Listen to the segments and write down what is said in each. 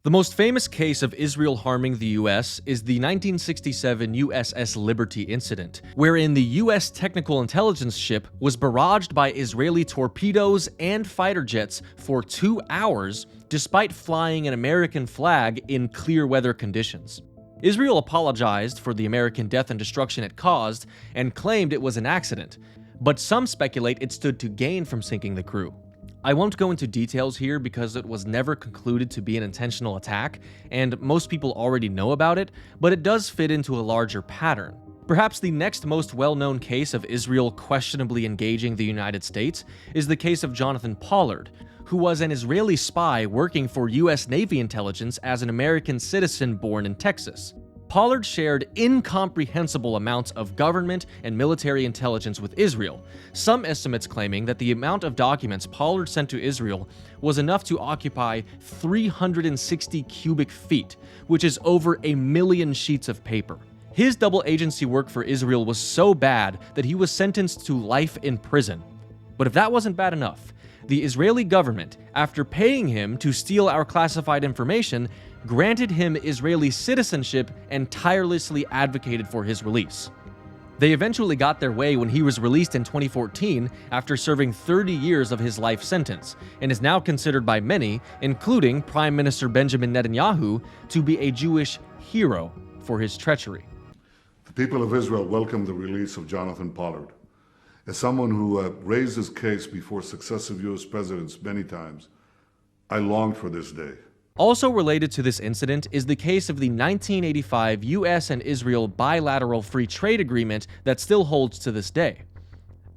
The most famous case of Israel harming the US is the 1967 USS Liberty incident, wherein the US technical intelligence ship was barraged by Israeli torpedoes and fighter jets for 2 hours despite flying an American flag in clear weather conditions. Israel apologized for the American death and destruction it caused and claimed it was an accident, but some speculate it stood to gain from sinking the crew. I won't go into details here because it was never concluded to be an intentional attack, and most people already know about it, but it does fit into a larger pattern. Perhaps the next most well-known case of Israel questionably engaging the United States is the case of Jonathan Pollard, who was an Israeli spy working for US Navy intelligence as an American citizen born in Texas. Pollard shared incomprehensible amounts of government and military intelligence with Israel, some estimates claiming that the amount of documents Pollard sent to Israel was enough to occupy 360 cubic feet, which is over 1 million sheets of paper. His double agency work for Israel was so bad that he was sentenced to life in prison. But if that wasn't bad enough, the Israeli government, after paying him to steal our classified information, granted him Israeli citizenship and tirelessly advocated for his release. They eventually got their way when he was released in 2014 after serving 30 years of his life sentence, and is now considered by many, including Prime Minister Benjamin Netanyahu, to be a Jewish hero for his treachery. The people of Israel welcome the release of Jonathan Pollard. As someone who raised his case before successive U.S. presidents many times, I longed for this day. Also related to this incident is the case of the 1985 US and Israel bilateral free trade agreement that still holds to this day.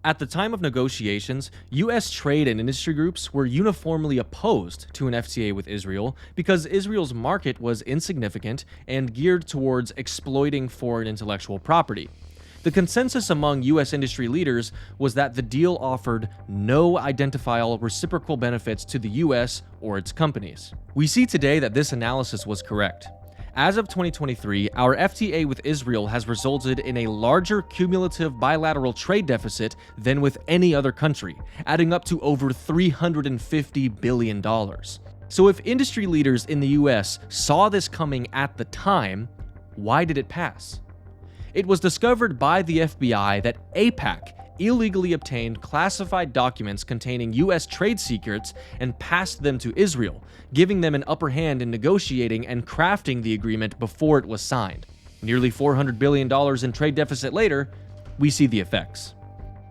At the time of negotiations, US trade and industry groups were uniformly opposed to an FTA with Israel because Israel's market was insignificant and geared towards exploiting foreign intellectual property. The consensus among US industry leaders was that the deal offered no identifiable reciprocal benefits to the US or its companies. We see today that this analysis was correct. As of 2023, our FTA with Israel has resulted in a larger cumulative bilateral trade deficit than with any other country, adding up to over $350 billion. So if industry leaders in the US saw this coming at the time, why did it pass? It was discovered by the FBI that AIPAC illegally obtained classified documents containing US trade secrets and passed them to Israel, giving them an upper hand in negotiating and crafting the agreement before it was signed. Nearly $400 billion in trade deficit later, we see the effects.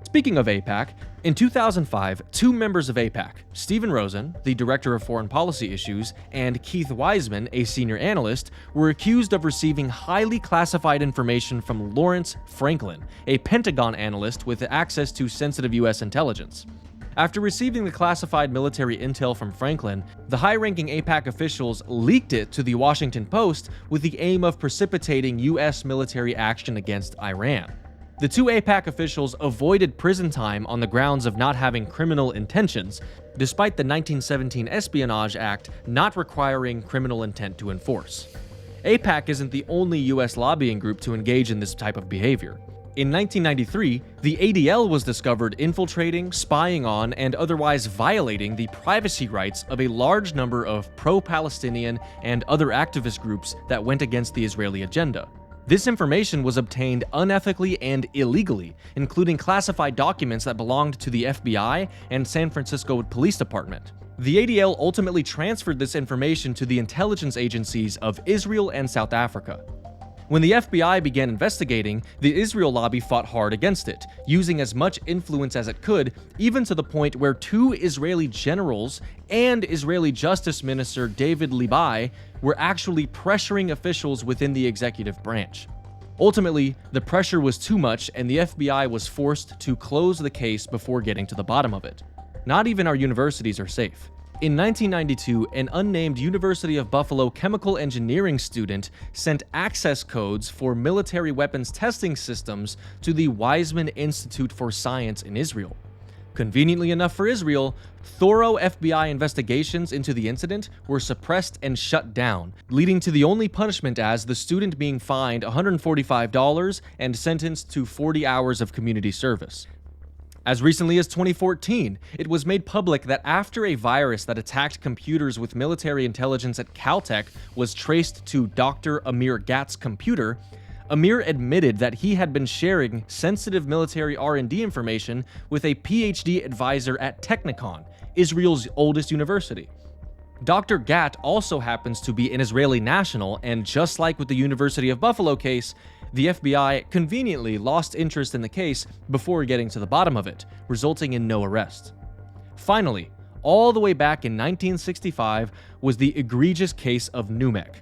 Speaking of AIPAC, in 2005, two members of AIPAC, Stephen Rosen, the director of foreign policy issues, and Keith Wiseman, a senior analyst, were accused of receiving highly classified information from Lawrence Franklin, a Pentagon analyst with access to sensitive US intelligence. After receiving the classified military intel from Franklin, the high-ranking AIPAC officials leaked it to the Washington Post with the aim of precipitating US military action against Iran. The two AIPAC officials avoided prison time on the grounds of not having criminal intentions, despite the 1917 Espionage Act not requiring criminal intent to enforce. AIPAC isn't the only US lobbying group to engage in this type of behavior. In 1993, the ADL was discovered infiltrating, spying on, and otherwise violating the privacy rights of a large number of pro-Palestinian and other activist groups that went against the Israeli agenda. This information was obtained unethically and illegally, including classified documents that belonged to the FBI and San Francisco Police Department. The ADL ultimately transferred this information to the intelligence agencies of Israel and South Africa. When the FBI began investigating, the Israel lobby fought hard against it, using as much influence as it could, even to the point where two Israeli generals and Israeli Justice Minister David Libai were actually pressuring officials within the executive branch. Ultimately, the pressure was too much and the FBI was forced to close the case before getting to the bottom of it. Not even our universities are safe. In 1992, an unnamed University of Buffalo chemical engineering student sent access codes for military weapons testing systems to the Weizmann Institute for Science in Israel. Conveniently enough for Israel, thorough FBI investigations into the incident were suppressed and shut down, leading to the only punishment as the student being fined $145 and sentenced to 40 hours of community service. As recently as 2014, it was made public that after a virus that attacked computers with military intelligence at Caltech was traced to Dr. Amir Gatt's computer, Amir admitted that he had been sharing sensitive military R&D information with a PhD advisor at Technikon, Israel's oldest university. Dr. Gatt also happens to be an Israeli national, and just like with the University of Buffalo case, the FBI conveniently lost interest in the case before getting to the bottom of it, resulting in no arrest. Finally, all the way back in 1965 was the egregious case of NUMEC.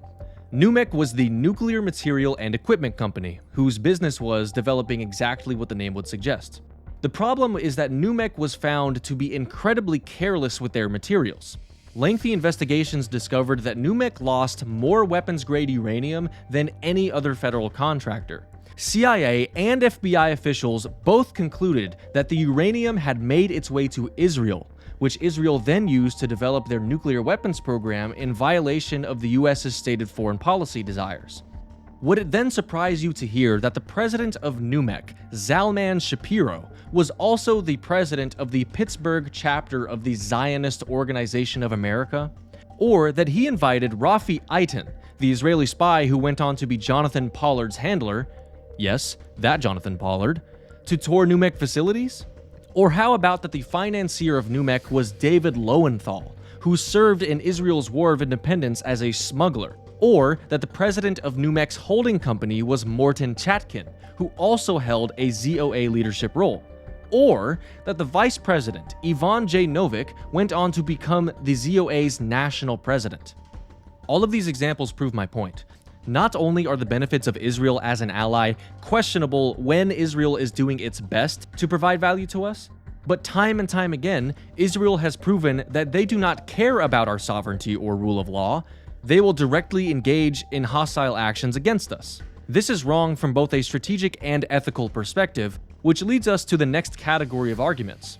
NUMEC was the Nuclear Material and Equipment Company, whose business was developing exactly what the name would suggest. The problem is that NUMEC was found to be incredibly careless with their materials. Lengthy investigations discovered that NUMEC lost more weapons-grade uranium than any other federal contractor. CIA and FBI officials both concluded that the uranium had made its way to Israel, which Israel then used to develop their nuclear weapons program in violation of the US's stated foreign policy desires. Would it then surprise you to hear that the president of NUMEC, Zalman Shapiro, was also the president of the Pittsburgh chapter of the Zionist Organization of America? Or that he invited Rafi Eitan, the Israeli spy who went on to be Jonathan Pollard's handler, yes, that Jonathan Pollard, to tour NUMEC facilities? Or how about that the financier of NUMEC was David Lowenthal, who served in Israel's War of Independence as a smuggler? Or that the president of NUMEC's holding company was Morton Chatkin, who also held a ZOA leadership role? Or that the vice president, Ivan J. Novick, went on to become the ZOA's national president? All of these examples prove my point. Not only are the benefits of Israel as an ally questionable when Israel is doing its best to provide value to us, but time and time again, Israel has proven that they do not care about our sovereignty or rule of law. They will directly engage in hostile actions against us. This is wrong from both a strategic and ethical perspective, which leads us to the next category of arguments.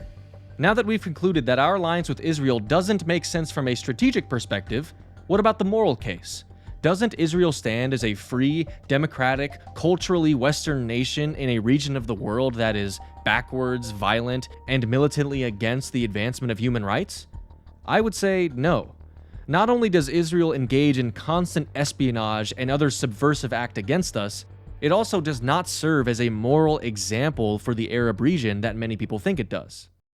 Now that we've concluded that our alliance with Israel doesn't make sense from a strategic perspective, what about the moral case? Doesn't Israel stand as a free, democratic, culturally Western nation in a region of the world that is backwards, violent, and militantly against the advancement of human rights? I would say no. Not only does Israel engage in constant espionage and other subversive acts against us, it also does not serve as a moral example for the Arab region that many people think it does.